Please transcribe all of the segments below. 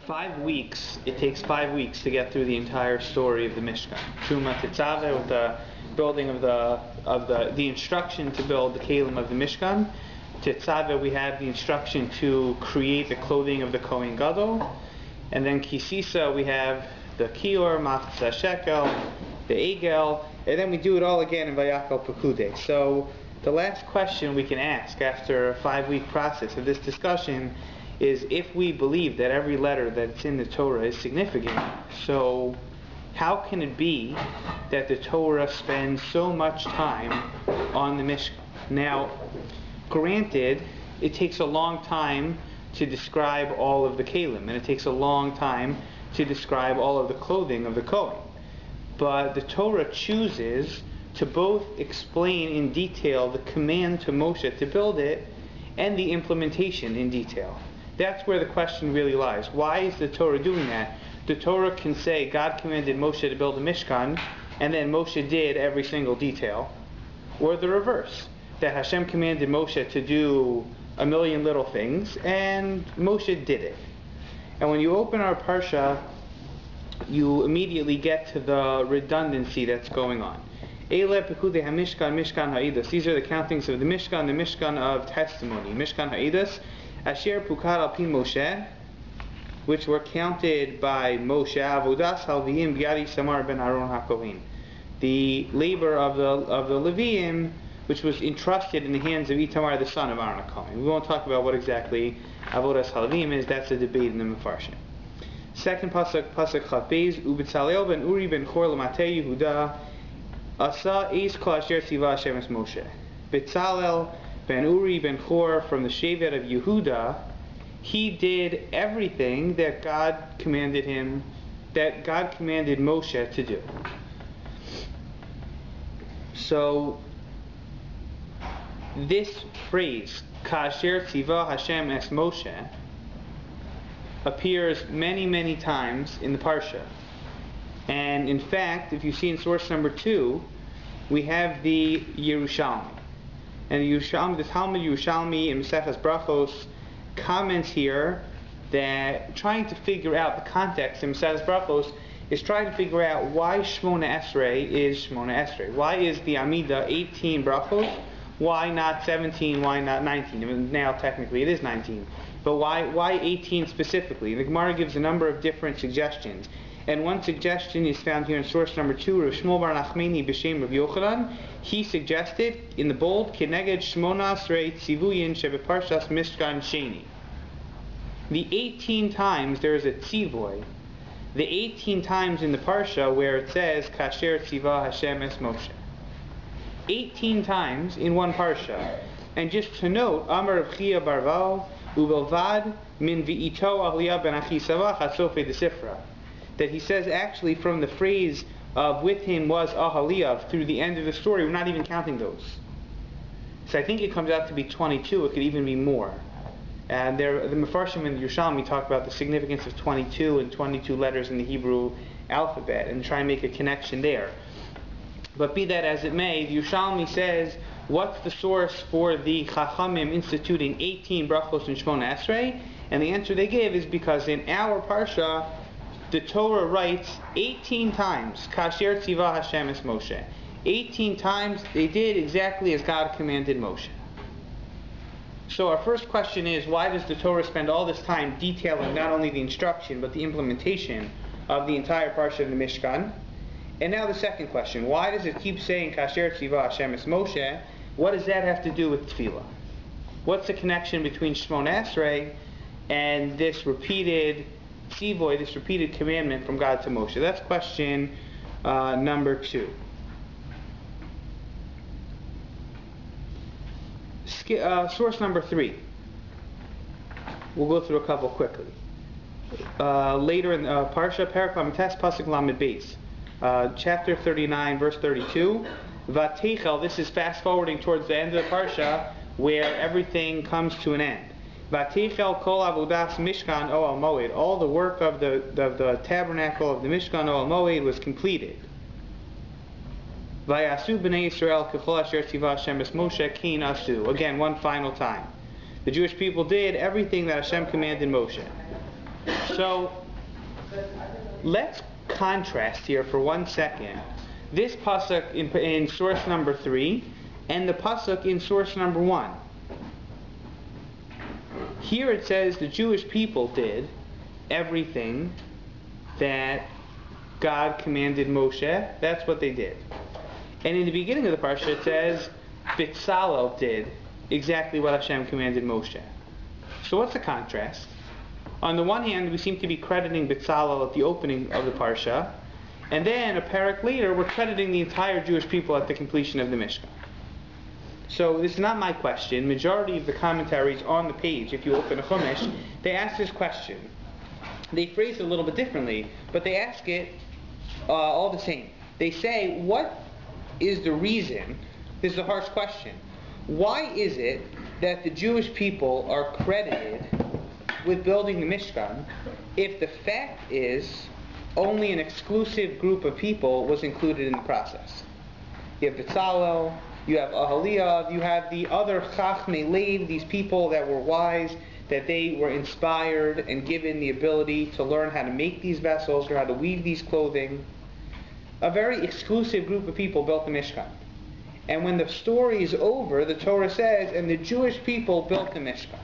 5 weeks. It takes 5 weeks to get through the entire story of the Mishkan. Truma Tetzaveh, with the building of the instruction to build the Kalim of the Mishkan. Tetzaveh, we have the instruction to create the clothing of the Kohen Gadol, and then Kisisa, we have the Kior, Matzah Shekel, the Egel, and then we do it all again in Vayakal Perkudei. So the last question we can ask after a 5-week process of this discussion is, if we believe that every letter that's in the Torah is significant, so how can it be that the Torah spends so much time on the Mishkan? Now, granted, it takes a long time to describe all of the Kalim, and it takes a long time to describe all of the clothing of the Kohen. But the Torah chooses to both explain in detail the command to Moshe to build it and the implementation in detail. That's where the question really lies. Why is the Torah doing that? The Torah can say God commanded Moshe to build a Mishkan, and then Moshe did every single detail. Or the reverse, that Hashem commanded Moshe to do a million little things, and Moshe did it. And when you open our Parsha, you immediately get to the redundancy that's going on. Eile Perkudei HaMishkan, Mishkan HaEdos. These are the countings of the Mishkan of testimony. Mishkan HaEdos, Asher Pukad Al Pi Moshe, which were counted by Moshe, Avodas Halviim B'yadi Samar ben Aaron HaKohen. The labor of the Leviim, which was entrusted in the hands of Itamar, the son of Aaron HaKohen. We won't talk about what exactly Avodas Halviim is. That's a debate in the Mefarshim. Second pasuk Chav Beis, Ubetzalel ben Uri ben Chor L'matei Yehuda Asa Eis Kol Asher Tziva Hashem Es Moshe. Betzalel ben Uri ben Chor, from the Shevet of Yehuda, he did everything that God commanded Moshe to do. So this phrase, Kasher Tziva Hashem Es Moshe, appears many, many times in the Parsha. And in fact, if you see in source number 2, we have the Yerushalmi. And the Talmud Yerushalmi in Mesechus Brachos comments here that trying to figure out the context in Mesechus Brachos is trying to figure out why Shmona Esrei is Shmona Esrei. Why is the Amida 18 Brachos? Why not 17? Why not 19? I mean, now technically it is 19. But why 18 specifically? The Gemara gives a number of different suggestions. And one suggestion is found here in source number 2, Rav Shmuel bar Nachmani b'shem Rav Yochanan. He suggested, in the bold, Keneged Shmona Esrei Tzivuyin shebeparshas Mishkan Sheni. The 18 times there is a tzivoy. The 18 times in the Parsha where it says, Kasher Tziva Hashem Es Moshe. 18 times in one Parsha. And just to note, Amar Rav Chia Barval, Ubelvad min v'ito Aliyah ben Achisavach Hasofe de Sifra. That he says actually from the phrase of with him was Ahaliyav through the end of the story, we're not even counting those. So I think it comes out to be 22, it could even be more. And the Mefarshim and the Yerushalmi talk about the significance of 22 and 22 letters in the Hebrew alphabet and try and make a connection there. But be that as it may, the Yerushalmi says, what's the source for the Chachamim instituting 18 brachos in Shmona Esrei? And the answer they give is because in our Parsha, the Torah writes 18 times, Kasher Tziva Hashem Es Moshe. 18 times they did exactly as God commanded Moshe. So our first question is, why does the Torah spend all this time detailing not only the instruction but the implementation of the entire Parsha of the Mishkan? And now the second question, why does it keep saying Kasher Tziva Hashem Es Moshe? What does that have to do with Tefillah? What's the connection between Shmona Esrei and this repeated tzivoy, this repeated commandment from God to Moshe? That's question number 2. Source number 3. We'll go through a couple quickly. Later in Parsha, Perek Lametes Pasuk Lamed Beis, chapter 39, verse 32. Vateichel, this is fast forwarding towards the end of the Parsha, where everything comes to an end. Vateichel kol avodas Mishkan Oel Moed. All the work of the tabernacle of the Mishkan Oel Moed was completed. Vayasu b'nei Yisrael kechol asher tziva Hashem es Moshe kein asu. Again, one final time. The Jewish people did everything that Hashem commanded Moshe. So let's contrast here for 1 second this pasuk in source number 3 and the pasuk in source number 1. Here it says the Jewish people did everything that God commanded Moshe. That's what they did. And in the beginning of the parsha it says Bitzalel did exactly what Hashem commanded Moshe. So what's the contrast? On the one hand, we seem to be crediting Bitzalel at the opening of the parsha, and then a parak later we're crediting the entire Jewish people at the completion of the Mishkan. So this is not my question. Majority of the commentaries on the page, if you open a Chumash, they ask this question. They phrase it a little bit differently, but they ask it all the same. They say, what is the reason? This is a harsh question. Why is it that the Jewish people are credited with building the Mishkan if the fact is only an exclusive group of people was included in the process? You have Bitzalel, you have Ahaliah, you have the other Chachmei Lev, these people that were wise, that they were inspired and given the ability to learn how to make these vessels or how to weave these clothing. A very exclusive group of people built the Mishkan. And when the story is over, the Torah says, and the Jewish people built the Mishkan.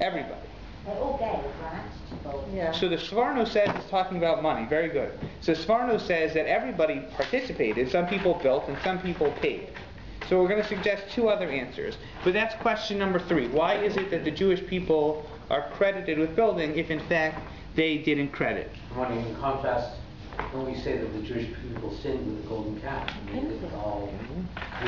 Everybody. They all gave, right? Yeah. So the Sforno says it's talking about money. Very good. So Sforno says that everybody participated. Some people built and some people paid. So we're going to suggest two other answers. But that's question number 3. Why is it that the Jewish people are credited with building if in fact they didn't credit? In contrast, when we say that the Jewish people sinned with the golden calf, they did all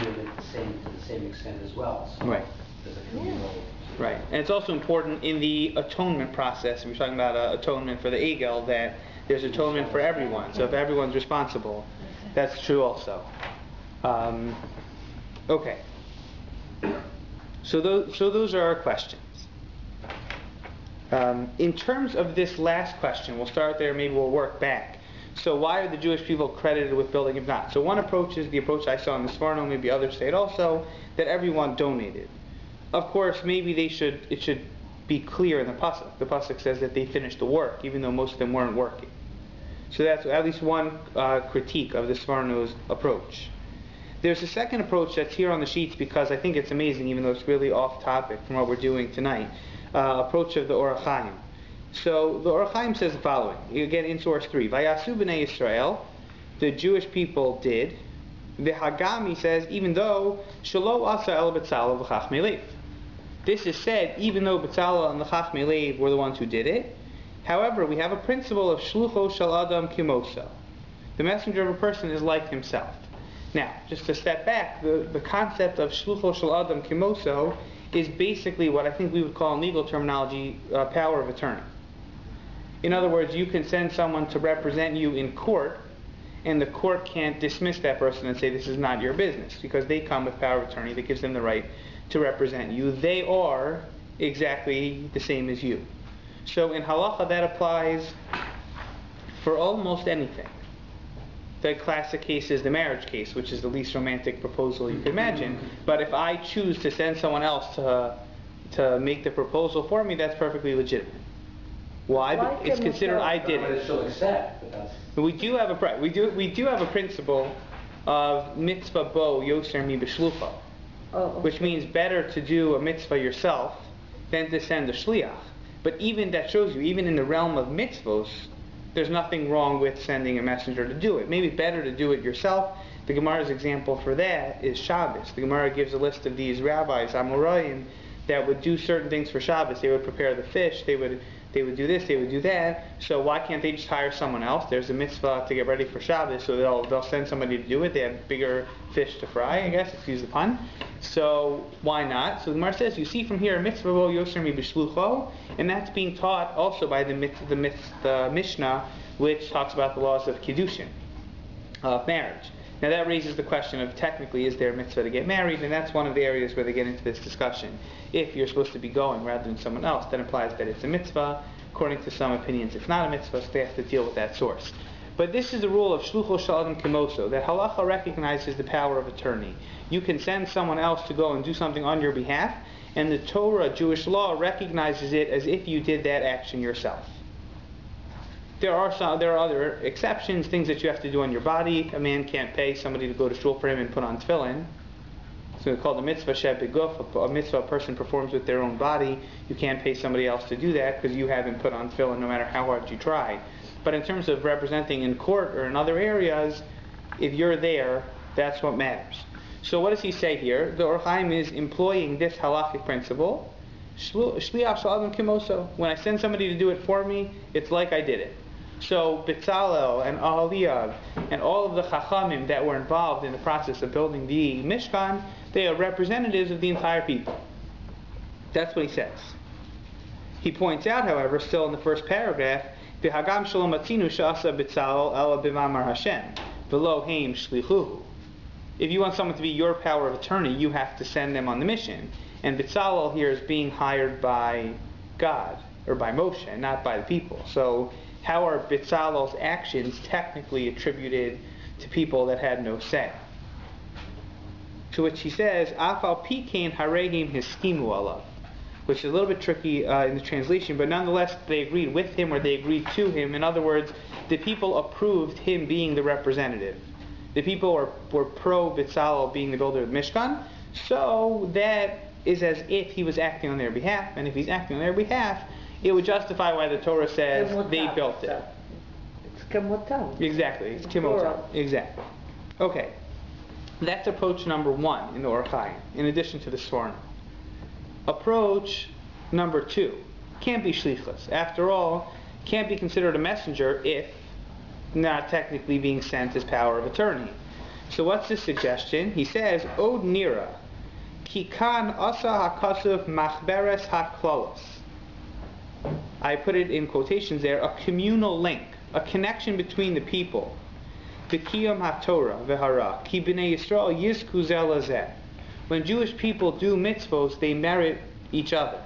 do it to the same extent as well. So right. There's a communal. Right. And it's also important in the atonement process, we're talking about atonement for the Egel, that there's atonement for everyone. So if everyone's responsible, that's true also. Okay. So those are our questions. In terms of this last question, we'll start there, maybe we'll work back. So why are the Jewish people credited with building if not? So one approach is the approach I saw in the Sforno, maybe others say it also, that everyone donated. Of course, maybe it should be clear in the pasuk. The pasuk says that they finished the work, even though most of them weren't working. So that's at least one critique of the Sforno's approach. There's a second approach that's here on the sheets because I think it's amazing, even though it's really off topic from what we're doing tonight. Approach of the Or HaChaim. So the Or HaChaim says the following. Again, in source 3. Vayasu b'nei Yisrael, the Jewish people did. The Hagami says, even though Shelo asa el Bitzalel v'chachmei lev. This is said even though Bitzalel and the Chachmei Lev were the ones who did it. However, we have a principle of Shlucho shel Adam kimoso. The messenger of a person is like himself. Now, just to step back, the concept of Shlucho shel Adam kimoso is basically what I think we would call in legal terminology power of attorney. In other words, you can send someone to represent you in court, and the court can't dismiss that person and say this is not your business, because they come with power of attorney that gives them the right to represent you. They are exactly the same as you. So in halacha that applies for almost anything. The classic case is the marriage case, which is the least romantic proposal you can imagine. But if I choose to send someone else to make the proposal for me, that's perfectly legitimate. Why? It's considered I did it. She'll accept. But we do have a principle of mitzvah bo yoser mi b'shlucha, which means better to do a mitzvah yourself than to send a shliach. But even that shows you, even in the realm of mitzvos, there's nothing wrong with sending a messenger to do it. Maybe better to do it yourself. The Gemara's example for that is Shabbos. The Gemara gives a list of these rabbis, Amoraim, that would do certain things for Shabbos. They would prepare the fish, they would do this, they would do that. So why can't they just hire someone else? There's a mitzvah to get ready for Shabbos, so they'll send somebody to do it. They have bigger fish to fry, I guess, excuse the pun. So why not? So the Gemara says, you see from here, mitzvah bo yoser mi b'shlucho, and that's being taught also by the Mishnah, which talks about the laws of kiddushin, of marriage. Now that raises the question of technically is there a mitzvah to get married, and that's one of the areas where they get into this discussion. If you're supposed to be going rather than someone else, that implies that it's a mitzvah. According to some opinions, it's not a mitzvah, so they have to deal with that source. But this is the rule of shlucho shel adam kimoso, that halacha recognizes the power of attorney. You can send someone else to go and do something on your behalf, and the Torah, Jewish law, recognizes it as if you did that action yourself. There are other exceptions, things that you have to do on your body. A man can't pay somebody to go to shul for him and put on tefillin. So it's called a mitzvah shebeguf. A mitzvah a person performs with their own body. You can't pay somebody else to do that because you haven't put on tefillin no matter how hard you try. But in terms of representing in court or in other areas, if you're there, that's what matters. So what does he say here? The Or Chaim is employing this halachic principle. Shliach shel kimoso. When I send somebody to do it for me, it's like I did it. So Betzalel and Ahaliab and all of the Chachamim that were involved in the process of building the Mishkan, they are representatives of the entire people. That's what he says. He points out, however, still in the first paragraph, V'hagam shalom atzinu sha'asa Betzalel ela b'mamar Hashem v'lo heim shlichuhu. If you want someone to be your power of attorney, you have to send them on the mission. And Betzalel here is being hired by God, or by Moshe, not by the people. So how are Betzalel's actions technically attributed to people that had no say? To which he says, Afal pikein haregim hiskimu alav, which is a little bit tricky in the translation, but nonetheless they agreed with him or they agreed to him. In other words, the people approved him being the representative. The people were pro Betzalel being the builder of the Mishkan, so that is as if he was acting on their behalf, and if he's acting on their behalf, it would justify why the Torah says they built it. It's kemotam. Exactly, it's kemotam. Exactly. Okay, that's approach number one in the Or Chaim, in addition to the Sforno. Approach number two, can't be shlichus. After all, can't be considered a messenger if not technically being sent as power of attorney. So what's the suggestion? He says, Od nira, ki kan asa hakasuv machberes haklalos. I put it in quotations there, a communal link, a connection between the people. V'kiyam ha-Torah v'hara, ki b'nei Yisrael yizku zeh lazeh. When Jewish people do mitzvos, they merit each other.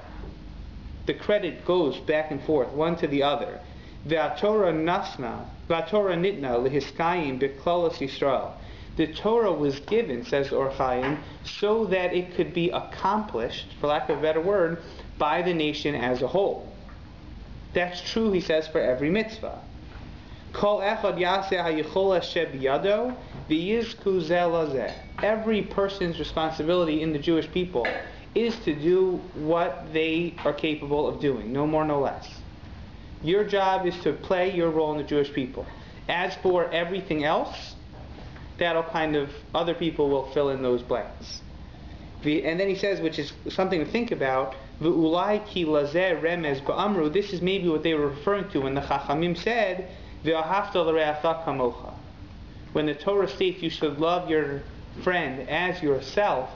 The credit goes back and forth, one to the other. V'atorah nasna, v'atorah nitna lehiskayim b'klalos Yisrael. The Torah was given, says Or Chaim, so that it could be accomplished, for lack of a better word, by the nation as a whole. That's true, he says, for every mitzvah. Kol echad yaseh hayichola shebiyado v'yizku zeh lazeh. Every person's responsibility in the Jewish people is to do what they are capable of doing, no more, no less. Your job is to play your role in the Jewish people. As for everything else, that'll other people will fill in those blanks. And then he says, which is something to think about, V'ulai ki lazeh remez ba'amru. This is maybe what they were referring to when the Chachamim said, V'ahavta l're'acha kamocha. When the Torah states you should love your friend as yourself,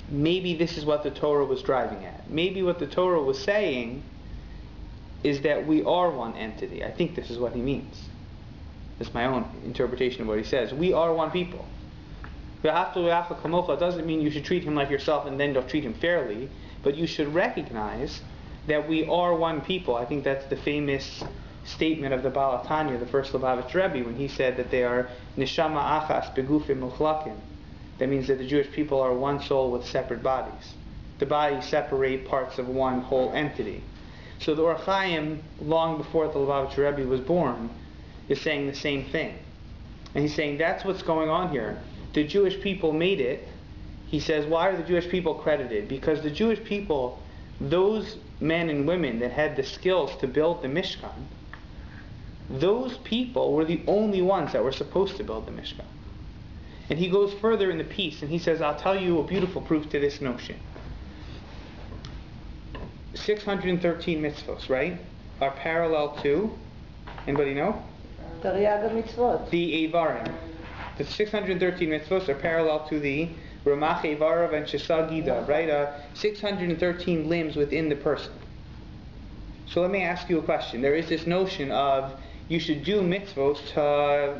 maybe this is what the Torah was driving at. Maybe what the Torah was saying is that we are one entity. I think this is what he means. That's my own interpretation of what he says. We are one people. V'ahavta l're'acha kamocha doesn't mean you should treat him like yourself and then don't treat him fairly. But you should recognize that we are one people. I think that's the famous statement of the Baal HaTanya, the first Lubavitch Rebbe, when he said that they are neshama achas begufim muchlakim. That means that the Jewish people are one soul with separate bodies. The bodies separate parts of one whole entity. So the Or Chaim, long before the Lubavitch Rebbe was born, is saying the same thing. And he's saying that's what's going on here. The Jewish people made it. He says, why are the Jewish people credited? Because the Jewish people, those men and women that had the skills to build the Mishkan, those people were the only ones that were supposed to build the Mishkan. And he goes further in the piece and he says, I'll tell you a beautiful proof to this notion. 613 mitzvos, right, are parallel to, anybody know? Tariag mitzvot. The Eivarim. The 613 mitzvos are parallel to the Ramach Eivarav and Shesagida, right? 613 limbs within the person. So let me ask you a question. There is this notion of you should do mitzvos.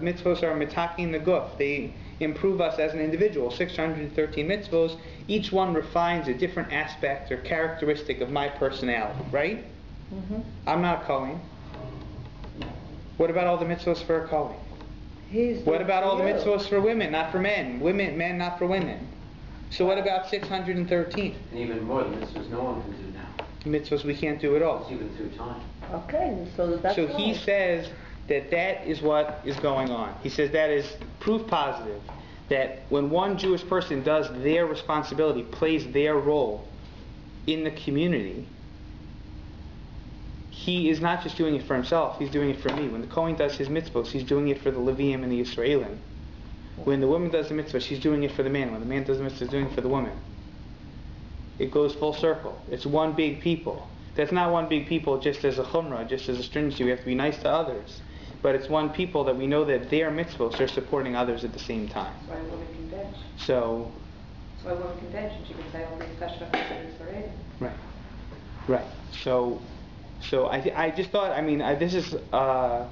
Mitzvos are mitakin the guf. They improve us as an individual. 613 mitzvos. Each one refines a different aspect or characteristic of my personality, right? Mm-hmm. I'm not a Kohen. What about all the mitzvos for a Kohen? What about all the mitzvos for women, not for men? Men, not for women. So what about 613? And even more, the mitzvahs no one can do now. Mitzvahs we can't do at all. It's even through time. Okay, so that's So he right. says that is what is going on. He says that is proof positive that when one Jewish person does their responsibility, plays their role in the community, he is not just doing it for himself, he's doing it for me. When the Kohen does his mitzvot, he's doing it for the Leviim and the Yisraelim. When the woman does the mitzvah, she's doing it for the man. When the man does the mitzvah, he's doing it for the woman. It goes full circle. It's one big people. That's not one big people just as a chumrah, just as a stringency. We have to be nice to others. But it's one people that we know that their mitzvahs are supporting others at the same time. That's why women can bench. So... That's why women can bench, and she can say all these tashkafas for it. Right. So I just thought, this is a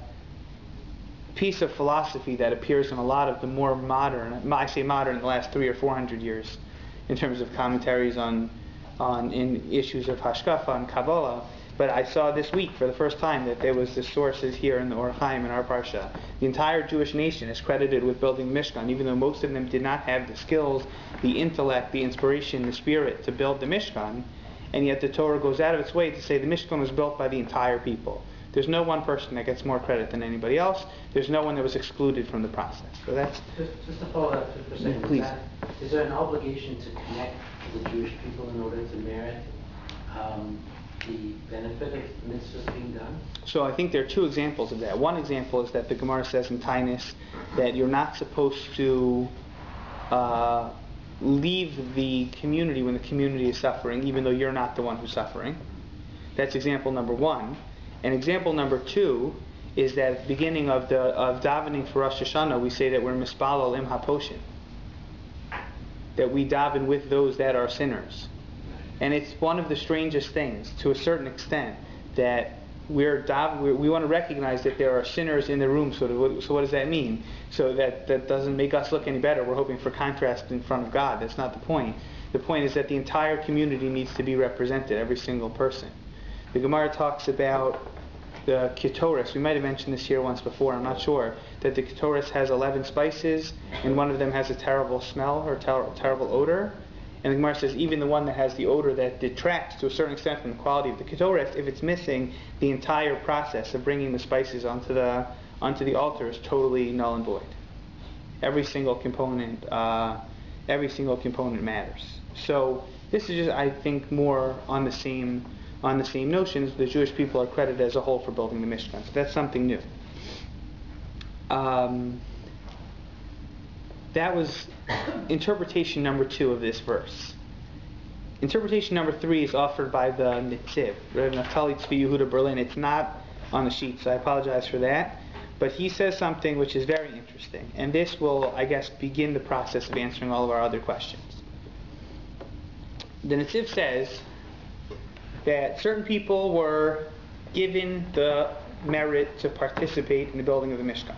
piece of philosophy that appears in a lot of the more modern, I say modern in the last 300 or 400 years, in terms of commentaries on in issues of Hashkafa and Kabbalah. But I saw this week for the first time that there was the sources here in the Or Chaim in our Parsha. The entire Jewish nation is credited with building Mishkan, even though most of them did not have the skills, the intellect, the inspiration, the spirit to build the Mishkan. And yet the Torah goes out of its way to say the Mishkan was built by the entire people. There's no one person that gets more credit than anybody else. There's no one that was excluded from the process. So that's... Just to follow up for a second. Please. Is there an obligation to connect the Jewish people in order to merit the benefit of mitzvahs being done? So I think there are two examples of that. One example is that the Gemara says in Tainus that you're not supposed to leave the community when the community is suffering, even though you're not the one who's suffering. That's example number one. And example number two is that at the beginning of davening for Rosh Hashanah, we say that we're mispalel im haposhin, that we daven with those that are sinners. And it's one of the strangest things, to a certain extent, that we want to recognize that there are sinners in the room. So what does that mean? So that doesn't make us look any better. We're hoping for contrast in front of God. That's not the point. The point is that the entire community needs to be represented, every single person. The Gemara talks about the Ketoris. We might have mentioned this here once before, I'm not sure, that the Ketoris has 11 spices, and one of them has a terrible smell or terrible odor. And the Gemara says even the one that has the odor that detracts to a certain extent from the quality of the Ketoris, if it's missing, the entire process of bringing the spices onto the altar is totally null and void. Every single component matters. So this is just, I think, more on the same notions. The Jewish people are credited as a whole for building the Mishkan. So that's something new. That was interpretation number 2 of this verse. Interpretation number 3 is offered by the Nitziv, Rav Naftali Tzvi Yehuda Berlin. It's not on the sheet, so I apologize for that. But he says something which is very interesting. And this will, I guess, begin the process of answering all of our other questions. The Nitziv says that certain people were given the merit to participate in the building of the Mishkan.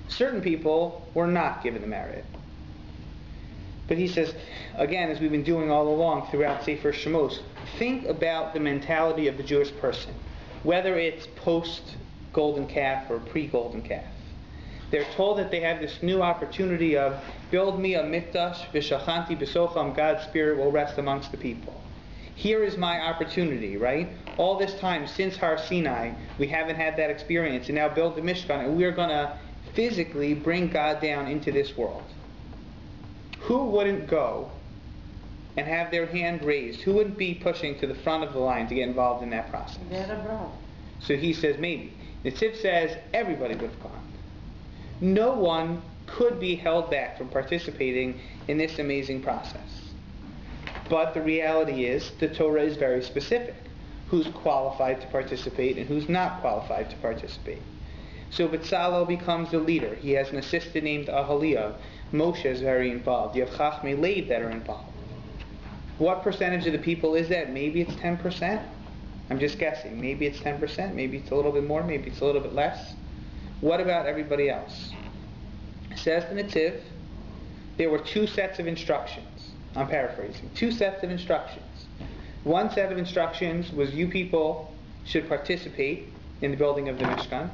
Certain people were not given the merit. But he says, again, as we've been doing all along throughout Sefer SHMOS, think about the mentality of the Jewish person, whether it's post-golden calf or pre-golden calf. They're told that they have this new opportunity of, build me a mikdash, v'shachanti b'socham, God's Spirit will rest amongst the people. Here is my opportunity, right? All this time, since Har Sinai, we haven't had that experience, and now build the Mishkan, and we're going to physically bring God down into this world. Who wouldn't go and have their hand raised? Who wouldn't be pushing to the front of the line to get involved in that process? So he says maybe. Nitziv says everybody would have gone. No one could be held back from participating in this amazing process. But the reality is the Torah is very specific. Who's qualified to participate and who's not qualified to participate. So Betzalel becomes the leader. He has an assistant named Ahaliah. Moshe is very involved. You have Chachmei Lev that are involved. What percentage of the people is that? Maybe it's 10%. I'm just guessing. Maybe it's 10%. Maybe it's a little bit more. Maybe it's a little bit less. What about everybody else? Says the Nitziv, there were 2 sets of instructions. I'm paraphrasing. 2 sets of instructions. One set of instructions was you people should participate in the building of the Mishkan.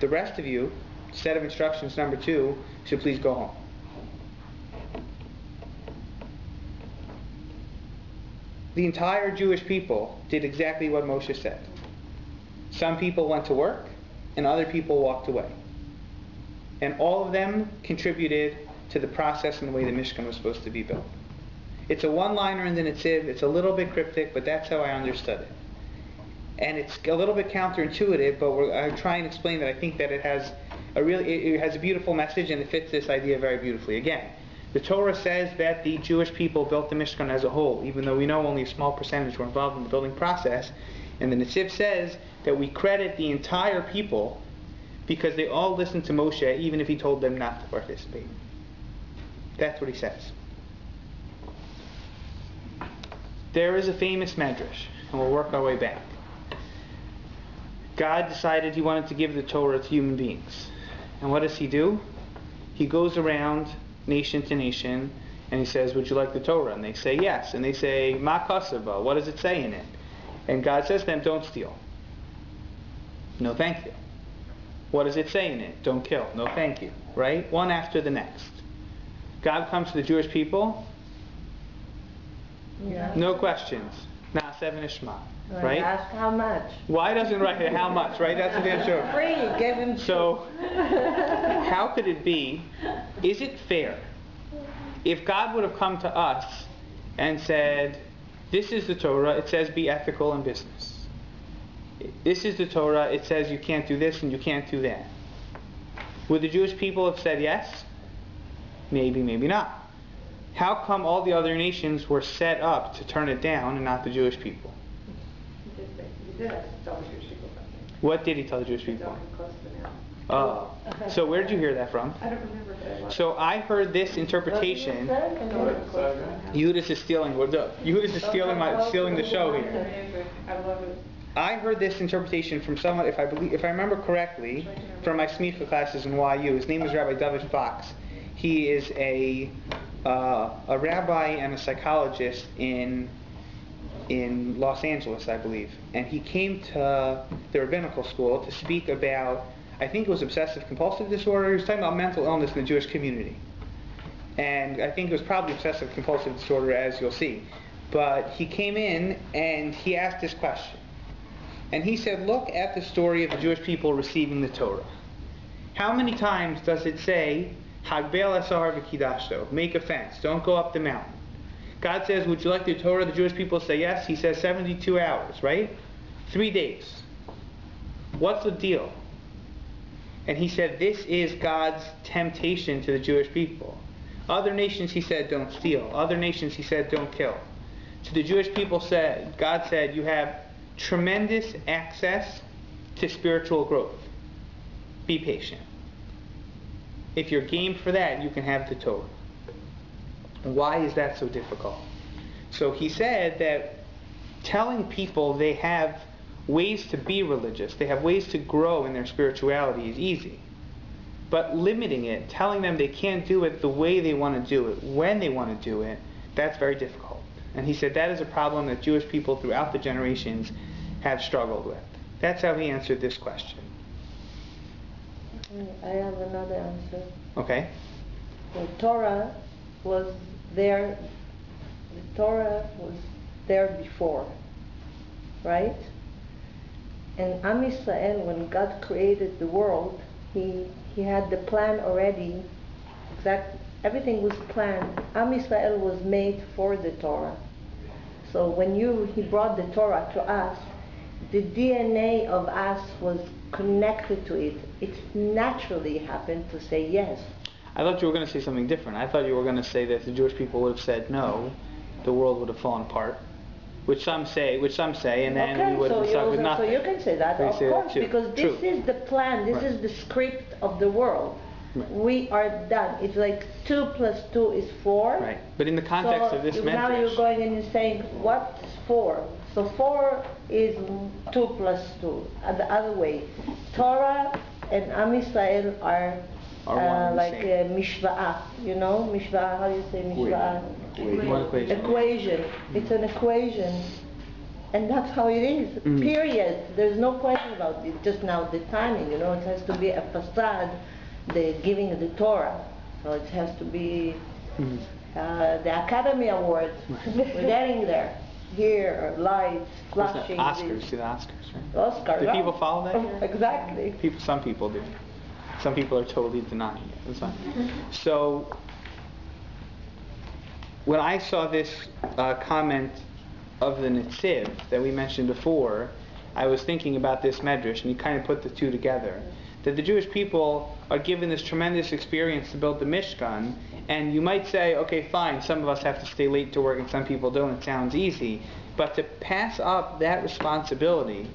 The rest of you, set of instructions number 2, should please go home. The entire Jewish people did exactly what Moshe said. Some people went to work, and other people walked away. And all of them contributed to the process and the way the Mishkan was supposed to be built. It's a one-liner in the Netziv. It's a little bit cryptic, but that's how I understood it. And it's a little bit counterintuitive, but I'm trying to explain that I think that it has a beautiful message, and it fits this idea very beautifully. Again, the Torah says that the Jewish people built the Mishkan as a whole, even though we know only a small percentage were involved in the building process. And the Netziv says that we credit the entire people because they all listened to Moshe, even if he told them not to participate. That's what he says. There is a famous Midrash, and we'll work our way back. God decided he wanted to give the Torah to human beings. And what does he do? He goes around nation to nation, and he says, would you like the Torah? And they say yes. And they say, Ma kasava, what does it say in it? And God says to them, don't steal. No thank you. What does it say in it? Don't kill. No thank you. Right? One after the next. God comes to the Jewish people. Yeah. No questions. Na'aseh v'nishma. Right? Ask how much. Why doesn't write how much? Right? That's the answer. Free. Give him. So, how could it be? Is it fair if God would have come to us and said, this is the Torah, it says be ethical in business. This is the Torah, it says you can't do this and you can't do that. Would the Jewish people have said yes? Maybe, maybe not. How come all the other nations were set up to turn it down and not the Jewish people? He did tell the Jewish people something. What did he tell the Jewish people? Don't come close to the mountain. Oh. So where did you hear that from? I don't remember, but I was. So I heard this interpretation. Yudas is stealing. Yudas is stealing the show here. I love it. I heard this interpretation from someone, if I remember correctly, from my smicha classes in YU. His name is Rabbi Dovid Fox. He is a rabbi and a psychologist in Los Angeles, I believe. And he came to the rabbinical school to speak about, I think it was obsessive compulsive disorder. He was talking about mental illness in the Jewish community. And I think it was probably obsessive compulsive disorder, as you'll see. But he came in and he asked this question. And he said, look at the story of the Jewish people receiving the Torah. How many times does it say, Hagbel asar v'kidashto, make a fence, don't go up the mountain? God says, would you like the Torah? The Jewish people say yes. He says 72 hours, right? 3 days. What's the deal? And he said, this is God's temptation to the Jewish people. Other nations, he said, don't steal. Other nations, he said, don't kill. To the Jewish people, God said, you have tremendous access to spiritual growth. Be patient. If you're game for that, you can have the Torah. Why is that so difficult? So he said that telling people they have ways to be religious, they have ways to grow in their spirituality is easy. But limiting it, telling them they can't do it the way they want to do it, when they want to do it, that's very difficult. And he said that is a problem that Jewish people throughout the generations have struggled with. That's how he answered this question. I have another answer. Okay. The Torah was there. The Torah was there before, right? And Am Yisrael, when God created the world, He had the plan already. Everything was planned. Am Yisrael was made for the Torah. So when He brought the Torah to us, the DNA of us was connected to it. It naturally happened to say yes. I thought you were going to say something different. I thought you were going to say that if the Jewish people would have said no, the world would have fallen apart. Which some say, and then we would have been stuck with nothing. So you can say that, of course, because this is the plan, this is the script of the world. Right. We are done. It's like 2 + 2 is 4. Right. But in the context of this now Midrash, you're going and you're saying, what's 4? So 4 is 2 + 2. The other way. Torah and Am Yisrael are like a mishva'ah. You know, mishva'ah, how do you say mishva'ah? Equation. It's an equation. And that's how it is. Period. There's no question about it. Just now the timing, it has to be a facade, the giving of the Torah. So it has to be the Academy Award. We're getting there. here, lights, flashing. Oscars, this. see the Oscars, right? Oscar, Do right? people follow that here? Exactly. Some people do. Some people are totally denying it. That's fine. So, when I saw this comment of the Netziv that we mentioned before, I was thinking about this Midrash, and he kind of put the two together. That the Jewish people are given this tremendous experience to build the Mishkan, and you might say, okay, fine, some of us have to stay late to work and some people don't. It sounds easy. But to pass up that responsibility,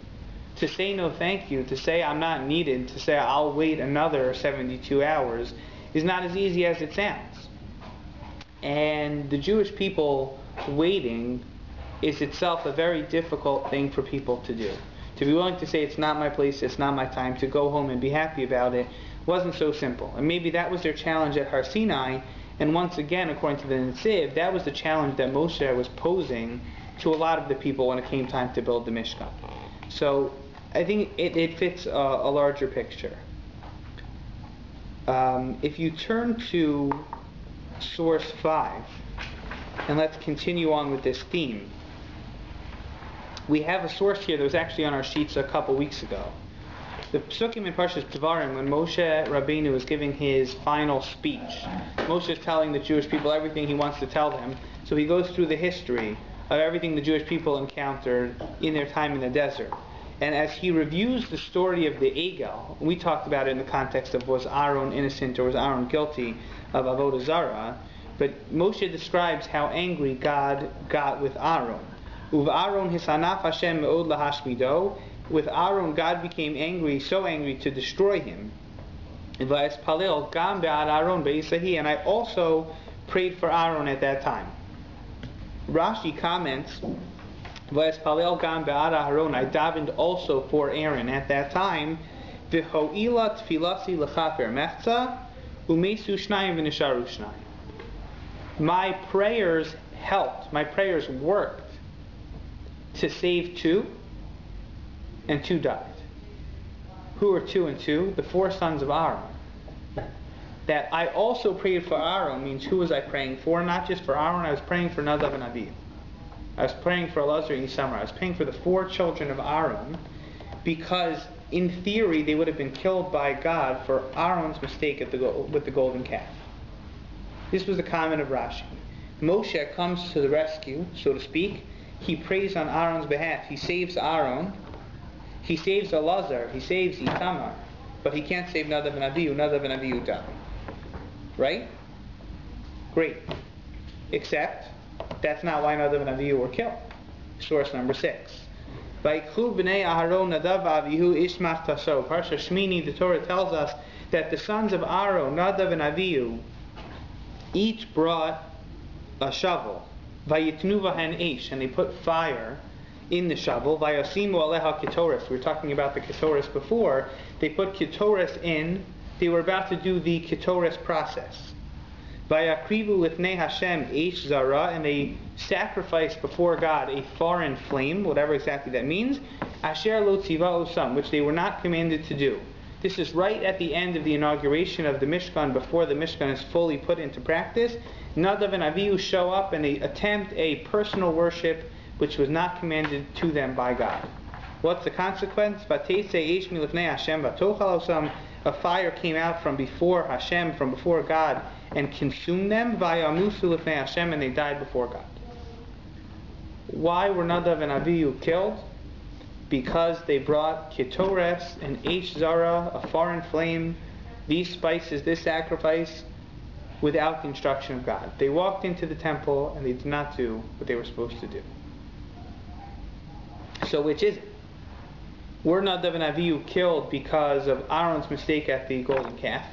to say no thank you, to say I'm not needed, to say I'll wait another 72 hours, is not as easy as it sounds. And the Jewish people waiting is itself a very difficult thing for people to do. To be willing to say it's not my place, it's not my time, to go home and be happy about it, wasn't so simple. And maybe that was their challenge at Har Sinai, and once again, according to the Netziv, that was the challenge that Moshe was posing to a lot of the people when it came time to build the Mishkan. So I think it fits a larger picture. If you turn to source 5, and let's continue on with this theme. We have a source here that was actually on our sheets a couple weeks ago. The Psukim in Parshas Devarim, when Moshe Rabbeinu was giving his final speech, Moshe is telling the Jewish people everything he wants to tell them. So he goes through the history of everything the Jewish people encountered in their time in the desert. And as he reviews the story of the Egel, we talked about it in the context of was Aaron innocent or was Aaron guilty of Avodah Zarah, but Moshe describes how angry God got with Aaron. Uv Aaron hisanaf Hashem me'od lahashmido. With Aaron, God became angry, so angry to destroy him. And I also prayed for Aaron at that time. Rashi comments, I davened also for Aaron at that time. My prayers helped, my prayers worked to save 2, and 2 died. Who are 2 and 2? The 4 sons of Aaron. That I also prayed for Aaron means who was I praying for? Not just for Aaron, I was praying for Nadav and Abihu. I was praying for Elazar and Isamar. I was praying for the 4 children of Aaron, because in theory they would have been killed by God for Aaron's mistake with the golden calf. This was the comment of Rashi. Moshe comes to the rescue, so to speak. He prays on Aaron's behalf. He saves Aaron. He saves Elazar. He saves Itamar. But he can't save Nadav and Abihu. Nadav and Abihu die. Right? Great. Except, that's not why Nadav and Abihu were killed. Source number 6. Vayikhu b'nei Aharon Nadav Avihu Ishmar Taso. Parsha Shmini, the Torah tells us that the sons of Aaron, Nadav and Avihu, each brought a shovel. Vayitnu vahen eish, and they put fire in the shovel. Vayasimu aleha ketoris. We were talking about the ketoris before. They put ketoris in. They were about to do the ketoris process. Vayakrivu lifnei Hashem eish zara, and they sacrificed before God a foreign flame, whatever exactly that means. Asher lo tziva osam, which they were not commanded to do. This is right at the end of the inauguration of the Mishkan, before the Mishkan is fully put into practice. Nadav and Avihu show up and they attempt a personal worship which was not commanded to them by God. What's the consequence? A fire came out from before Hashem, from before God, and consumed them. And they died before God. Why were Nadav and Avihu killed? Because they brought ketores and eish zara, a foreign flame, these spices, this sacrifice, without the instruction of God. They walked into the temple and they did not do what they were supposed to do. So which is it? Were Nadav and Avihu killed because of Aaron's mistake at the golden calf?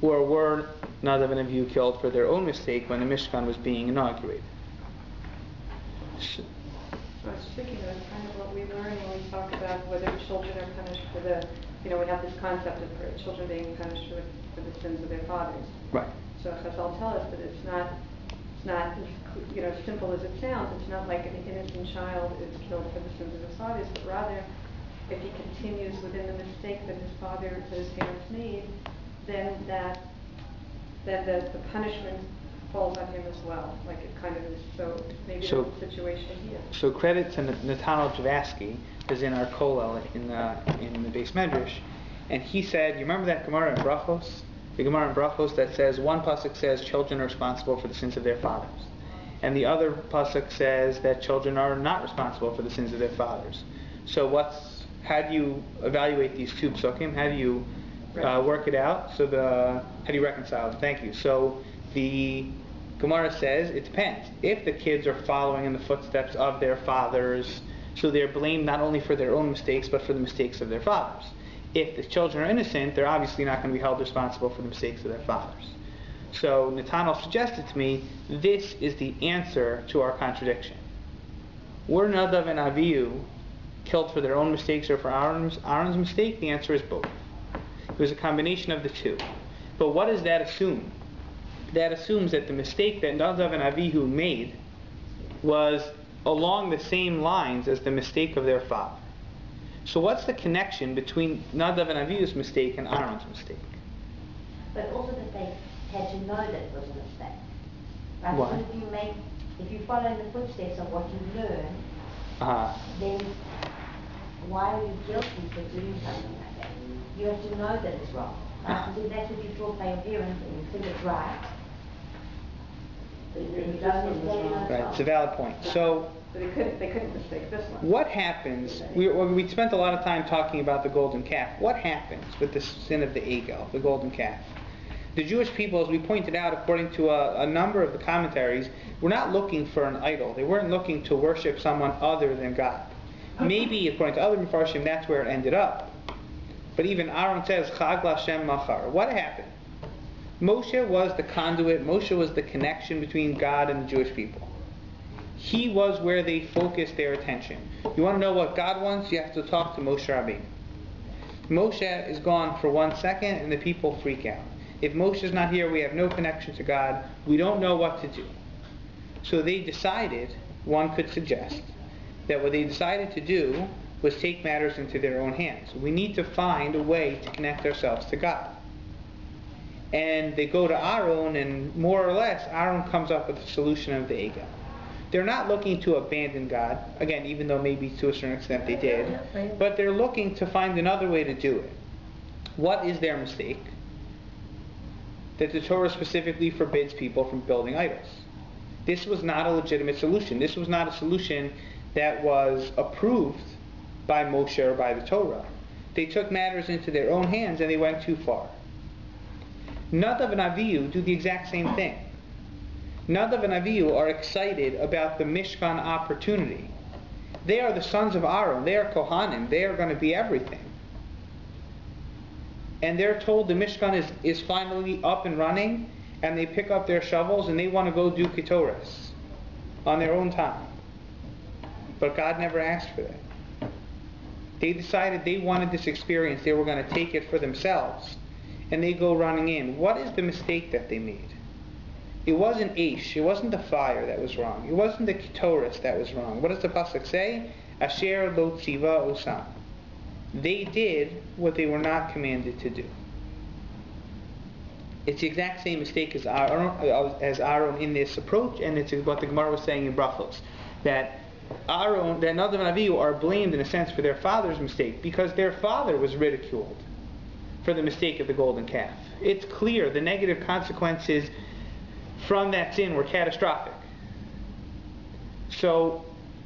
Or were Nadav and Avihu killed for their own mistake when the Mishkan was being inaugurated? I was thinking of kind of what we learn when we talk about whether children are punished for we have this concept of children being punished for the sins of their fathers. Right. So Chazal tell us that it's not simple as it sounds. It's not like an innocent child is killed for the sins of his fathers, but rather, if he continues within the mistake that his parents made, then the punishment falls on him as well. Like it kind of is, so maybe So- that's the situation here. So credit to Nathaniel Javasky, who's in our kollel in the Beis Midrash, and he said, you remember that Gemara in Brachos? The Gemara in Brachos that says, one pasuk says children are responsible for the sins of their fathers, and the other pasuk says that children are not responsible for the sins of their fathers. So how do you evaluate these two psukim? How do you work it out? How do you reconcile it? Thank you. So the Gemara says it depends. If the kids are following in the footsteps of their fathers, so they're blamed not only for their own mistakes, but for the mistakes of their fathers. If the children are innocent, they're obviously not going to be held responsible for the mistakes of their fathers. So Nathaniel suggested to me, this is the answer to our contradiction. Were Nadav and Avihu killed for their own mistakes or for Aaron's mistake? The answer is both. It was a combination of the two. But what does that assume? That assumes that the mistake that Nadav and Avihu made was along the same lines as the mistake of their father. So what's the connection between Nadav and Avihu's mistake and Aaron's mistake? But also that they had to know that it was a mistake. Right? Why? So if you follow in the footsteps of what you learn, then why are you guilty for doing something like that? You have to know that it's wrong. Right? So that's what you taught by your parents and you think it's right. But then you don't necessarily know it's Right, wrong. it's a valid point. So So they couldn't mistake this one. what happens, we spent a lot of time talking about the golden calf. What happens with the sin of the egel, the golden calf? The Jewish people, as we pointed out, according to a number of the commentaries, were not looking for an idol. They weren't looking to worship someone other than God. Maybe, according to other Mefarshim, that's where it ended up. But even Aaron says, Chag Lashem Machar. What happened? Moshe was the conduit. Moshe was the connection between God and the Jewish people. He was where they focused their attention. You want to know what God wants? You have to talk to Moshe Rabbeinu. Moshe is gone for 1 second and the people freak out. If Moshe is not here, we have no connection to God. We don't know what to do. So they decided, one could suggest, that what they decided to do was take matters into their own hands. We need to find a way to connect ourselves to God. And they go to Aaron, and more or less, Aaron comes up with a solution of the egel. They're not looking to abandon God, again, even though maybe to a certain extent they did, but they're looking to find another way to do it. What is their mistake? That the Torah specifically forbids people from building idols. This was not a legitimate solution. This was not a solution that was approved by Moshe or by the Torah. They took matters into their own hands and they went too far. Nadav and Avihu do the exact same thing. Nadav and Avihu are excited about the Mishkan opportunity. They are the sons of Aaron. They are Kohanim. They are going to be everything. And they're told the Mishkan is finally up and running, and they pick up their shovels and they want to go do Ketores on their own time. But God never asked for that. They decided they wanted this experience. They were going to take it for themselves. And they go running in. What is the mistake that they made? It wasn't Aish. It wasn't the fire that was wrong. It wasn't the Ketores that was wrong. What does the pasuk say? Asher lo tziva osam. They did what they were not commanded to do. It's the exact same mistake as Aaron in this approach, and it's what the Gemara was saying in Brachos, that Nadav and Avihu are blamed in a sense for their father's mistake because their father was ridiculed for the mistake of the golden calf. It's clear the negative consequences from that sin were catastrophic. So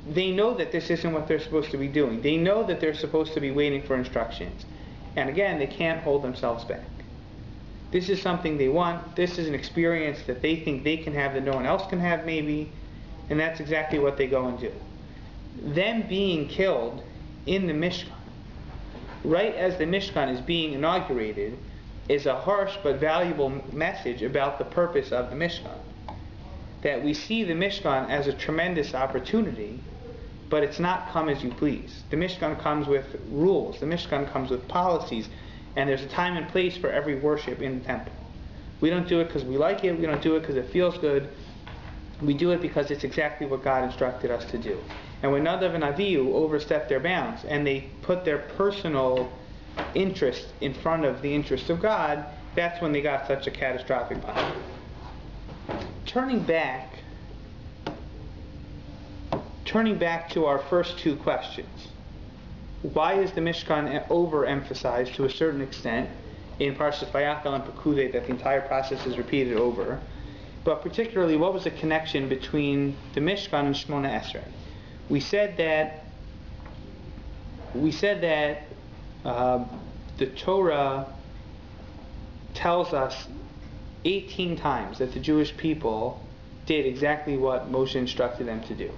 they know that this isn't what they're supposed to be doing. They know that they're supposed to be waiting for instructions. And again, they can't hold themselves back. This is something they want. This is an experience that they think they can have that no one else can have maybe. And that's exactly what they go and do. Them being killed in the Mishkan, right as the Mishkan is being inaugurated, is a harsh but valuable message about the purpose of the Mishkan. That we see the Mishkan as a tremendous opportunity, but it's not come as you please. The Mishkan comes with rules. The Mishkan comes with policies. And there's a time and place for every worship in the temple. We don't do it because we like it. We don't do it because it feels good. We do it because it's exactly what God instructed us to do. And when Nadav and Avihu overstepped their bounds and they put their personal interest in front of the interest of God, that's when they got such a catastrophic punishment. turning back to our first two questions. Why is the Mishkan overemphasized to a certain extent in Parshas Vayakhel and Perkudei, that the entire process is repeated over? But particularly, what was the connection between the Mishkan and Shemona Esrei? We said that the Torah tells us 18 times that the Jewish people did exactly what Moshe instructed them to do.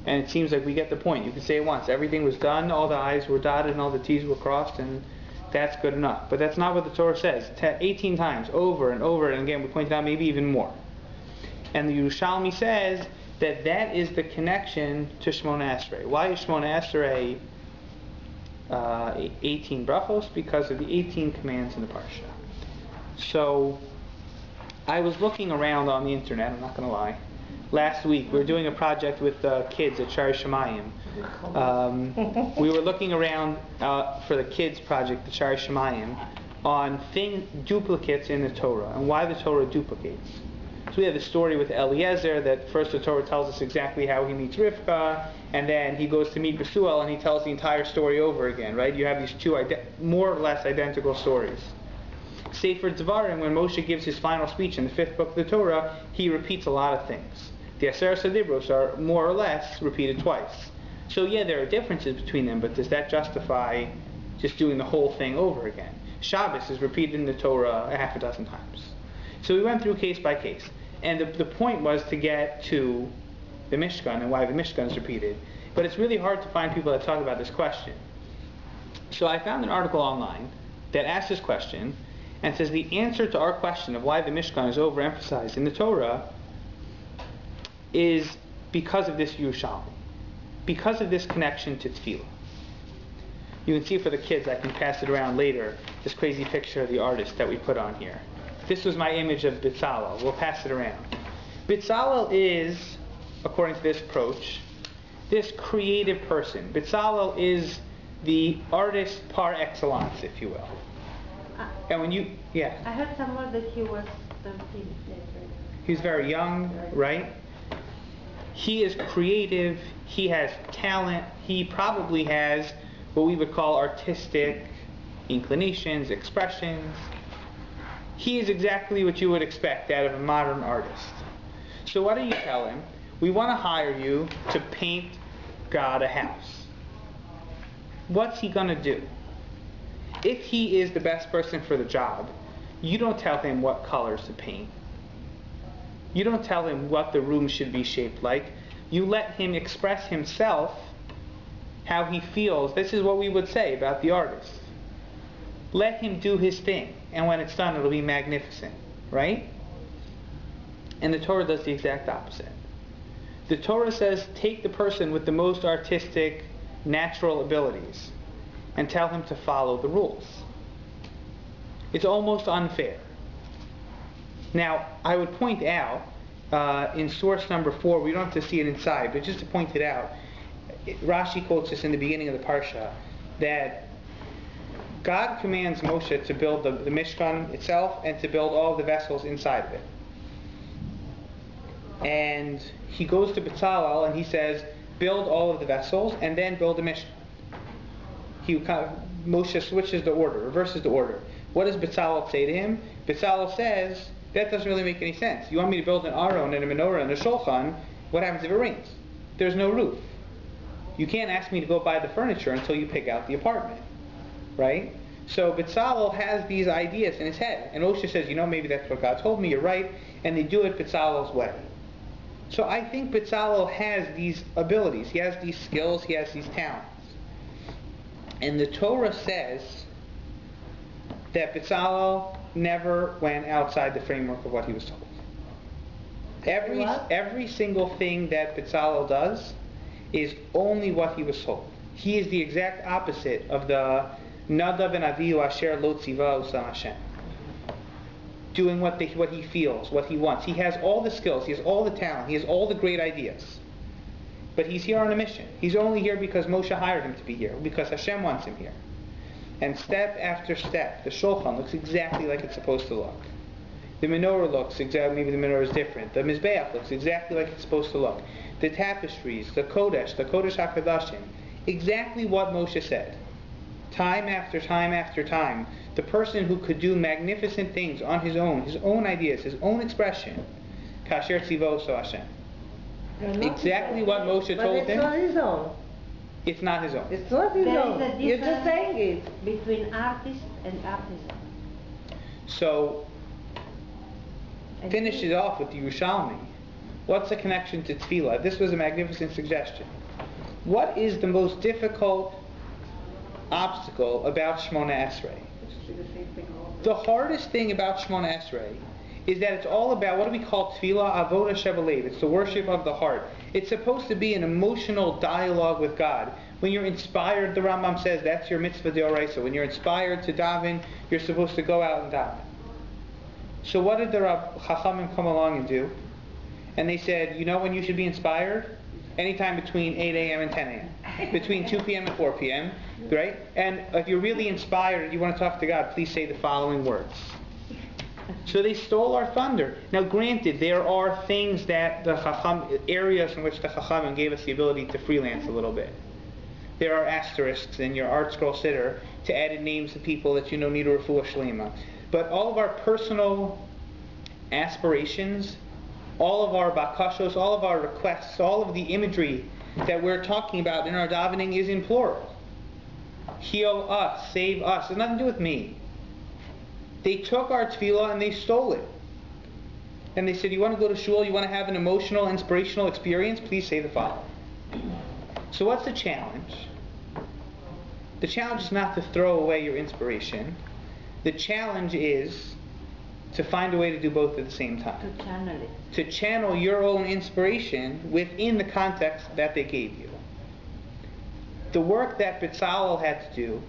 And it seems like we get the point. You can say it once. Everything was done, all the I's were dotted, and all the T's were crossed, and that's good enough. But that's not what the Torah says. 18 times, over and over, and again, we pointed out maybe even more. And the Yerushalmi says that is the connection to Shemona Esrei. Why is Shemona Esrei 18 brachos? Because of the 18 commands in the Parsha. So, I was looking around on the internet, I'm not going to lie. Last week, we were doing a project with kids at SHMOT. We were looking around for the kids project at SHMOT on duplicates in the Torah and why the Torah duplicates. So we have the story with Eliezer that first the Torah tells us exactly how he meets Rivka, and then he goes to meet Besuel and he tells the entire story over again, right? You have these two more or less identical stories. Sefer Devarim, when Moshe gives his final speech in the 5th book of the Torah, he repeats a lot of things. The Aseret Dibros are more or less repeated twice. So yeah, there are differences between them, but does that justify just doing the whole thing over again? Shabbos is repeated in the Torah a half a dozen times. So we went through case by case. And the point was to get to the Mishkan and why the Mishkan is repeated. But it's really hard to find people that talk about this question. So I found an article online that asks this question and says the answer to our question of why the Mishkan is overemphasized in the Torah is because of this Yerushalmi, because of this connection to Tefillah. You can see for the kids, I can pass it around later, this crazy picture of the artist that we put on here. This was my image of Bezalel. We'll pass it around. Bezalel is, according to this approach, this creative person. Bezalel is the artist par excellence, if you will. And when you, I heard somewhere that he was 13. He's very young, right? He is creative. He has talent. He probably has what we would call artistic inclinations, expressions. He is exactly what you would expect out of a modern artist. So what do you tell him? We want to hire you to paint God a house. What's he going to do? If he is the best person for the job, you don't tell him what colors to paint. You don't tell him what the room should be shaped like. You let him express himself, how he feels. This is what we would say about the artist. Let him do his thing. And when it's done, it'll be magnificent. Right? And the Torah does the exact opposite. The Torah says, take the person with the most artistic, natural abilities and tell him to follow the rules. It's almost unfair. Now, I would point out, in source number 4, we don't have to see it inside, but just to point it out, Rashi quotes this in the beginning of the Parsha, that God commands Moshe to build the Mishkan itself and to build all the vessels inside of it. And he goes to Bezalel and he says, build all of the vessels and then build the Mishkan. Moshe switches the order, reverses the order. What does Bezalel say to him? Bezalel says, that doesn't really make any sense. You want me to build an aron and a menorah and a shulchan, what happens if it rains? There's no roof. You can't ask me to go buy the furniture until you pick out the apartment. Right? So Bezalel has these ideas in his head. And Moshe says, maybe that's what God told me, you're right. And they do it Bezalel's way. So I think Bezalel has these abilities. He has these skills. He has these talents. And the Torah says that Bezalel never went outside the framework of what he was told. Every single thing that Bezalel does is only what he was told. He is the exact opposite of the Nadav and Avihu Asher Lo Tziva Usam Hashem. Doing what he feels, what he wants. He has all the skills, he has all the talent, he has all the great ideas. But he's here on a mission. He's only here because Moshe hired him to be here, because Hashem wants him here. And step after step, the Shulchan looks exactly like it's supposed to look. The menorah looks exactly, maybe the menorah is different. The Mizbeach looks exactly like it's supposed to look. The tapestries, the Kodesh HaKodashim, exactly what Moshe said. Time after time after time, the person who could do magnificent things on his own ideas, his own expression, Kasher Tzivoso Hashem. Exactly what Moshe told him. But it's not his own. It's not his own. It's not his There own. is a You're just difference saying it. between artist and artisan. So, finish it off with the Yerushalmi. What's the connection to tefillah? This was a magnificent suggestion. What is the most difficult obstacle about Shemona Esrei? The hardest thing about Shemona Esrei is that it's all about, what do we call tefillah? Avodah shebalev. It's the worship of the heart. It's supposed to be an emotional dialogue with God. When you're inspired, the Rambam says, that's your mitzvah d'oraisa. When you're inspired to daven, you're supposed to go out and daven. So what did the Chachamim come along and do? And they said, you know when you should be inspired? Anytime between 8 a.m. and 10 a.m. Between 2 p.m. and 4 p.m. Right? And if you're really inspired and you want to talk to God, please say the following words. So they stole our thunder. Now granted, there are things that the Chacham, areas in which the Chachamim gave us the ability to freelance a little bit. There are asterisks in your art scroll sitter to add in names of people that you know need a refuah shlema. But all of our personal aspirations, all of our bakashos, all of our requests, all of the imagery that we're talking about in our davening is in plural. Heal us, save us. It has nothing to do with me. They took our tefillah and they stole it. And they said, you want to go to shul, you want to have an emotional, inspirational experience, please say the following. So what's the challenge? The challenge is not to throw away your inspiration. The challenge is to find a way to do both at the same time. To channel it. To channel your own inspiration within the context that they gave you. The work that Bezalel had to do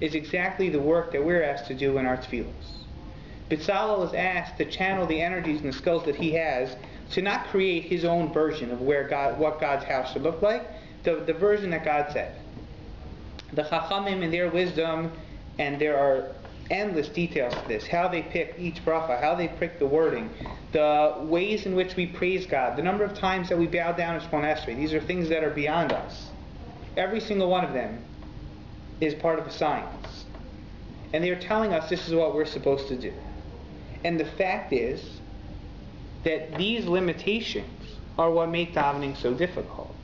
is exactly the work that we're asked to do in our tefillos. Bezalel is asked to channel the energies and the skills that he has to not create his own version of what God's house should look like, the version that God said. The Chachamim in their wisdom, and there are endless details to this, how they pick each bracha, how they pick the wording, the ways in which we praise God, the number of times that we bow down in Shemona Esrei. These are things that are beyond us. Every single one of them is part of a science. And they are telling us this is what we're supposed to do. And the fact is that these limitations are what make davening so difficult.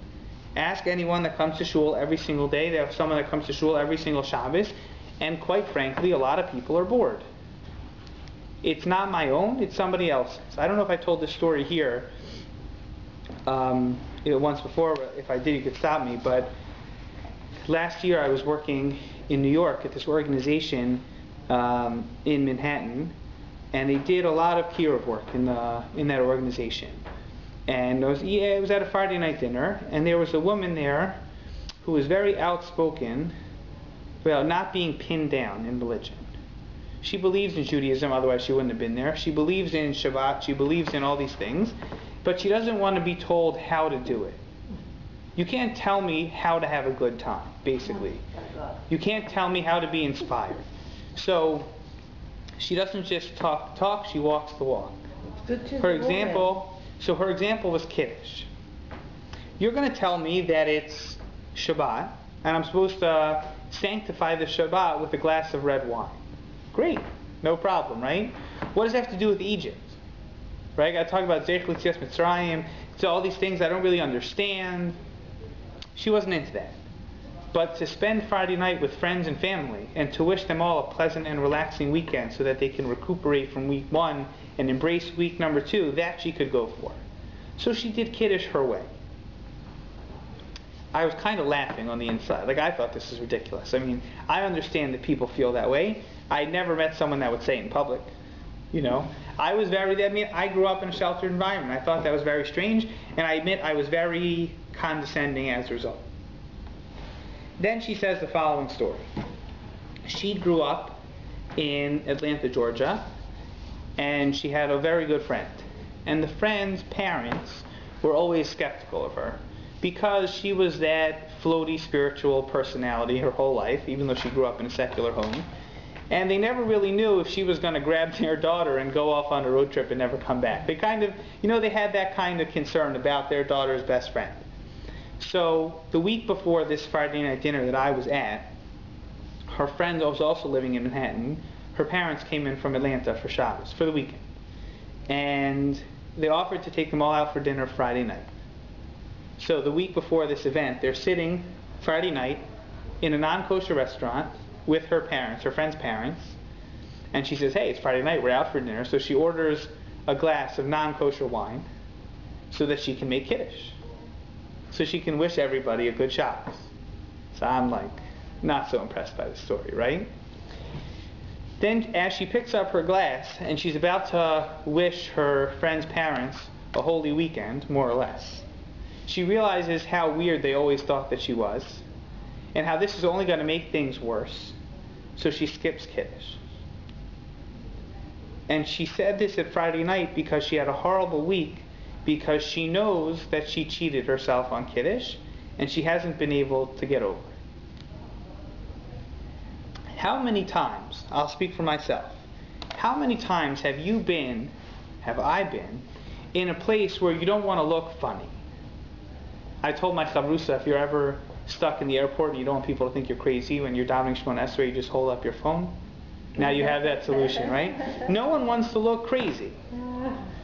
Ask anyone that comes to shul every single day. They have someone that comes to shul every single Shabbos. And quite frankly, a lot of people are bored. It's not my own, it's somebody else's. I don't know if I told this story here once before. If I did, you could stop me. But last year I was working in New York at this organization in Manhattan, and they did a lot of kiruv work in that organization. And it was at a Friday night dinner, and there was a woman there who was very outspoken about not being pinned down in religion. She believes in Judaism, otherwise she wouldn't have been there. She believes in Shabbat, she believes in all these things, but she doesn't want to be told how to do it. You can't tell me how to have a good time, basically. You can't tell me how to be inspired. So she doesn't just talk, she walks the walk. Her example was Kiddush. You're going to tell me that it's Shabbat, and I'm supposed to sanctify the Shabbat with a glass of red wine. Great, no problem, right? What does that have to do with Egypt? Right? I got to talk about Zirkind, Mitzrayim, so all these things I don't really understand. She wasn't into that. But to spend Friday night with friends and family and to wish them all a pleasant and relaxing weekend so that they can recuperate from week one and embrace week number 2, that she could go for. So she did Kiddush her way. I was kind of laughing on the inside. I thought this is ridiculous. I understand that people feel that way. I never met someone that would say it in public. I grew up in a sheltered environment. I thought that was very strange, and I admit I was very condescending as a result. Then she says the following story. She grew up in Atlanta, Georgia, and she had a very good friend. And the friend's parents were always skeptical of her because she was that floaty spiritual personality her whole life, even though she grew up in a secular home. And they never really knew if she was going to grab their daughter and go off on a road trip and never come back. They kind of, they had that kind of concern about their daughter's best friend. So the week before this Friday night dinner that I was at, her friend was also living in Manhattan. Her parents came in from Atlanta for Shabbos, for the weekend. And they offered to take them all out for dinner Friday night. So the week before this event, they're sitting Friday night in a non-kosher restaurant with her parents, her friend's parents. And she says, hey, it's Friday night, we're out for dinner. So she orders a glass of non-kosher wine so that she can make Kiddush. So she can wish everybody a good Shabbos. So I'm not so impressed by the story, right? Then as she picks up her glass and she's about to wish her friend's parents a holy weekend, more or less, she realizes how weird they always thought that she was and how this is only going to make things worse. So she skips Kiddush. And she said this at Friday night because she had a horrible week, because she knows that she cheated herself on Kiddush and she hasn't been able to get over it. How many times, I'll speak for myself, how many times have I been, in a place where you don't want to look funny? I told my chavrusa, if you're ever stuck in the airport and you don't want people to think you're crazy when you're davening SHMOS, where you just hold up your phone. Now you have that solution, right? No one wants to look crazy.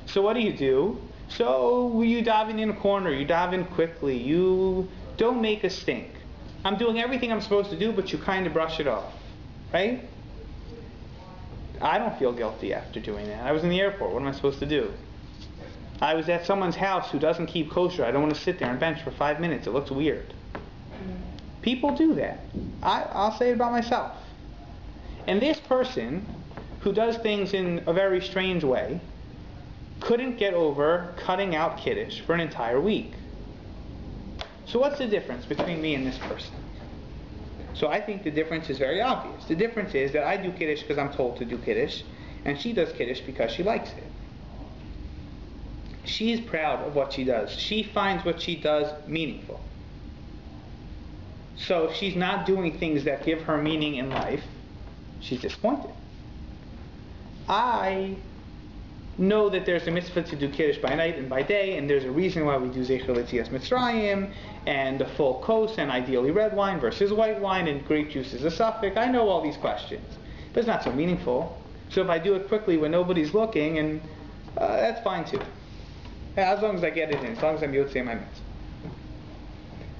So what do? So you dive in a corner, you dive in quickly, you don't make a stink. I'm doing everything I'm supposed to do, but you kind of brush it off, right? I don't feel guilty after doing that. I was in the airport, what am I supposed to do? I was at someone's house who doesn't keep kosher. I don't want to sit there on a bench for 5 minutes, it looks weird. People do that. I'll say it about myself. And this person, who does things in a very strange way, couldn't get over cutting out Kiddush for an entire week. So what's the difference between me and this person? So I think the difference is very obvious. The difference is that I do Kiddush because I'm told to do Kiddush, and she does Kiddush because she likes it. She's proud of what she does. She finds what she does meaningful. So if she's not doing things that give her meaning in life, she's disappointed. I know that there's a mitzvah to do Kiddush by night and by day, and there's a reason why we do Zichron L'Tzias Mitzrayim, and a full kos, and ideally red wine versus white wine, and grape juice is a suffix. I know all these questions, but it's not so meaningful. So if I do it quickly when nobody's looking, and that's fine too. As long as I get it in, as long as I'm yotzei my mitzvah.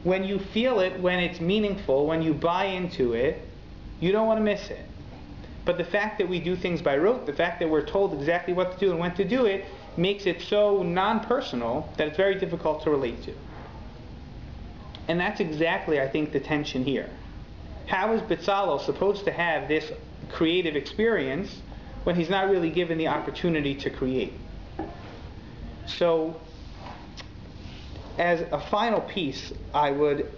When you feel it, when it's meaningful, when you buy into it, you don't want to miss it. But the fact that we do things by rote, the fact that we're told exactly what to do and when to do it, makes it so non-personal that it's very difficult to relate to. And that's exactly, I think, the tension here. How is Bezalel supposed to have this creative experience when he's not really given the opportunity to create? So, as a final piece, I would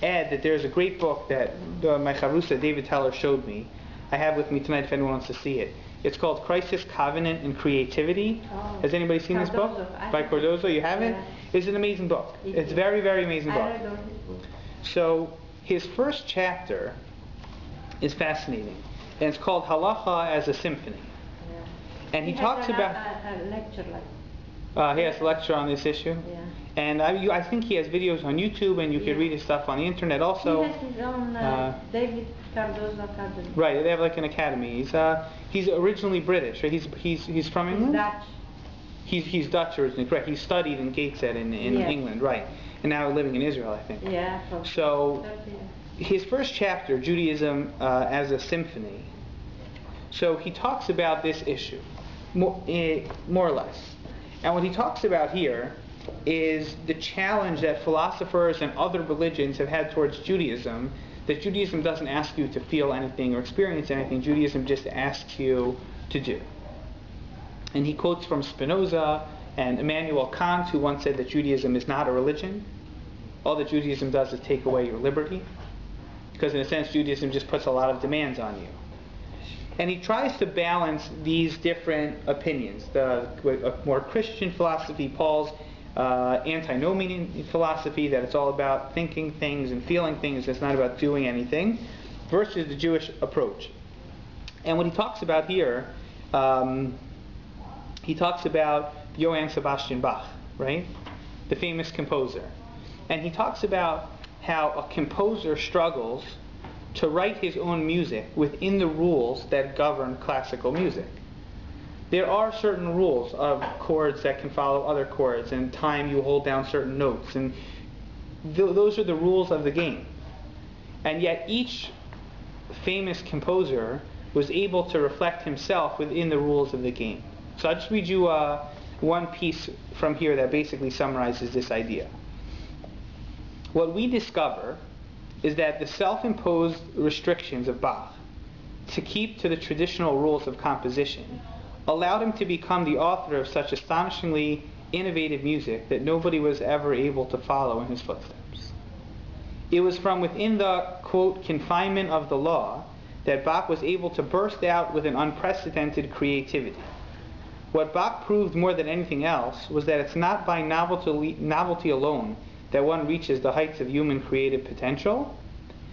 add that there's a great book that my chavrusa David Teller showed me. I have with me tonight if anyone wants to see it. It's called Crisis, Covenant, and Creativity. Oh. Has anybody seen this book? By Cardozo. You have it? It's an amazing book. It's a very, very amazing book. So his first chapter is fascinating. And it's called Halacha as a Symphony. Yeah. And he talks about... a lecture he has a lecture on this issue. Yeah. And I think he has videos on YouTube, and you can read his stuff on the internet also. He has his own David Cardozo Academy. Right, they have like an academy. He's originally British, right? He's from England? Dutch. He's Dutch originally, correct. He studied in Gateshead in England, right. And now living in Israel, I think. Yeah. So, his first chapter, Judaism as a Symphony, so he talks about this issue, more or less. And what he talks about here is the challenge that philosophers and other religions have had towards Judaism, that Judaism doesn't ask you to feel anything or experience anything. Judaism just asks you to do. And he quotes from Spinoza and Immanuel Kant, who once said that Judaism is not a religion. All that Judaism does is take away your liberty, because in a sense Judaism just puts a lot of demands on you. And he tries to balance these different opinions. The more Christian philosophy, Paul's antinomian philosophy, that it's all about thinking things and feeling things, it's not about doing anything, versus the Jewish approach. And what he talks about here, he talks about Johann Sebastian Bach, right? The famous composer. And he talks about how a composer struggles to write his own music within the rules that govern classical music. There are certain rules of chords that can follow other chords, and time you hold down certain notes, and those are the rules of the game. And yet each famous composer was able to reflect himself within the rules of the game. So I'll just read you one piece from here that basically summarizes this idea. What we discover is that the self-imposed restrictions of Bach to keep to the traditional rules of composition allowed him to become the author of such astonishingly innovative music that nobody was ever able to follow in his footsteps. It was from within the, quote, confinement of the law that Bach was able to burst out with an unprecedented creativity. What Bach proved more than anything else was that it's not by novelty alone that one reaches the heights of human creative potential,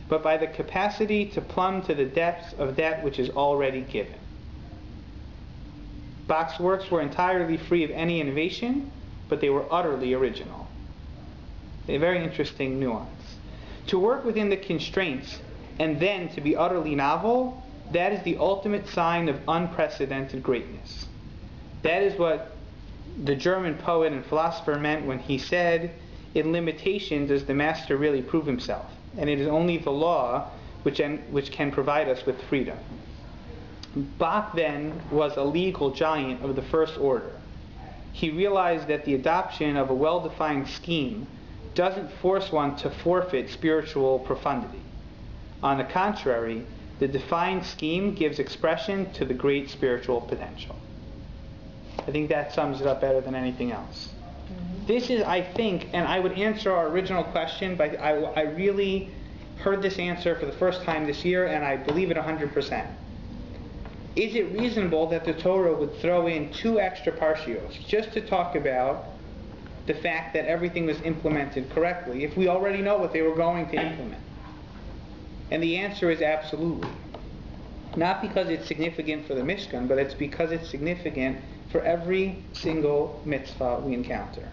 but by the capacity to plumb to the depths of that which is already given. Bach's works were entirely free of any innovation, but they were utterly original. A very interesting nuance. To work within the constraints and then to be utterly novel, that is the ultimate sign of unprecedented greatness. That is what the German poet and philosopher meant when he said, "In limitation does the master really prove himself, and it is only the law which can provide us with freedom." Bach then was a legal giant of the first order. He realized that the adoption of a well-defined scheme doesn't force one to forfeit spiritual profundity. On the contrary, the defined scheme gives expression to the great spiritual potential. I think that sums it up better than anything else. This is, I think, and I would answer our original question, but I really heard this answer for the first time this year, and I believe it 100%. Is it reasonable that the Torah would throw in 2 extra parshios just to talk about the fact that everything was implemented correctly, if we already know what they were going to implement? And the answer is absolutely. Not because it's significant for the Mishkan, but it's because it's significant for every single mitzvah we encounter.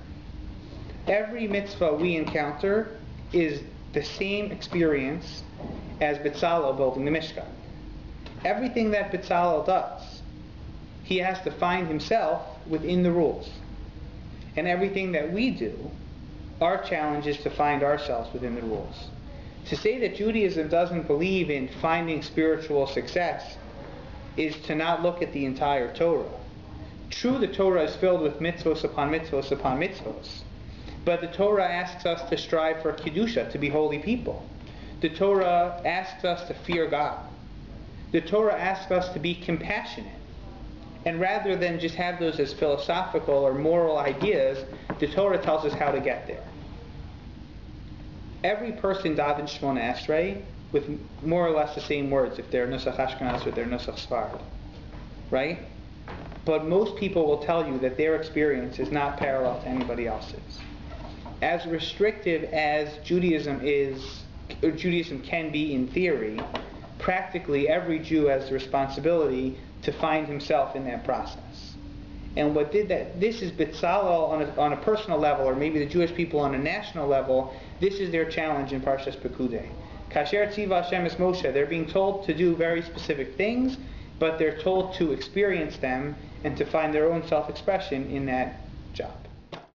Every mitzvah we encounter is the same experience as Bezalel building the Mishkan. Everything that Bezalel does, he has to find himself within the rules. And everything that we do, our challenge is to find ourselves within the rules. To say that Judaism doesn't believe in finding spiritual success is to not look at the entire Torah. True, the Torah is filled with mitzvos upon mitzvos upon mitzvos. But the Torah asks us to strive for Kedusha, to be holy people. The Torah asks us to fear God. The Torah asks us to be compassionate. And rather than just have those as philosophical or moral ideas, the Torah tells us how to get there. Every person davens Shemona Esrei with more or less the same words, if they're Nusach Ashkenaz or they're Nusach Sfarad. Right? But most people will tell you that their experience is not parallel to anybody else's. As restrictive as Judaism is, or Judaism can be in theory, practically every Jew has the responsibility to find himself in that process. And what did that? This is Bezalel on a personal level, or maybe the Jewish people on a national level. This is their challenge in Parshas Perkudei. Kasher Tziva Hashem es Moshe. They're being told to do very specific things, but they're told to experience them and to find their own self-expression in that job.